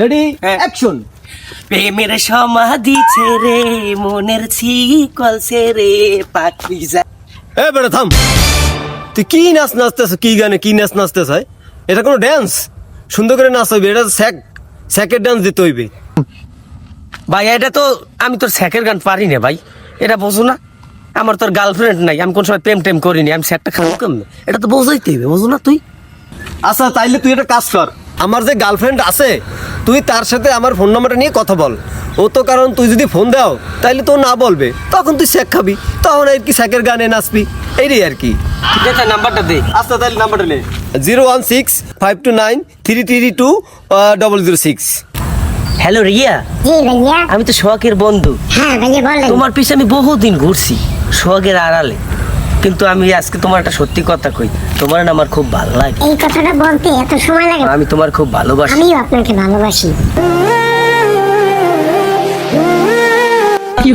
Ready action. প্রেমের সমাধি ছেড়ে মনের ছিকল ছেড়ে পাখি যায়। এ বেটা থাম, তুই কি নাচ নাচতেছ? কি গানে কি নাচ নাচতেছ? এটা কোনো ড্যান্স? সুন্দর করে নাচ হইবে, এটা স্যাকের ডান্স দিতে হইবে। ভাই এটা তো আমি তোর স্যাকের গান পারি না ভাই, এটা বোঝো না? আমার তোর গার্লফ্রেন্ড নাই, আমি কোন সময় প্রেম টেম করিনি, আমি স্যাকটা খাবো কেমন? এটা তো বোঝাইতে হবে, বোঝো না তুই? আচ্ছা তাইলে তুই একটা কাজ কর, আমার যে গার্লফ্রেন্ড আছে তুই তার সাথে আমার ফোন নাম্বারটা নিয়ে কথা বল। ও তো কারণ তুই যদি ফোন দাও তাইলে তো না বলবে, তখন তুই স্যাক খাবি, তখন আর কি স্যাকের গানে নাচবি, এইটাই আর কি। ঠিক আছে, নাম্বারটা দে। আচ্ছা তাহলে নাম্বারটা নে, 016-529-3332-006। হ্যালো রিয়া, জি ভাইয়া। আমি তো সোহাগের বন্ধু। হ্যাঁ ভাইয়া বলেন। তোমার পিছনে আমি বহুদিন ঘুরছি সোহাগের আড়ালে, কিন্তু আমি আজকে তোমার একটা সত্যি কথা কই, তোমার না আমার খুব ভালো লাগে। এই কথাটা বলতে এত সময় লাগে? আমি তোমার খুব ভালোবাসি। আমিও আপনাকে ভালোবাসি। কি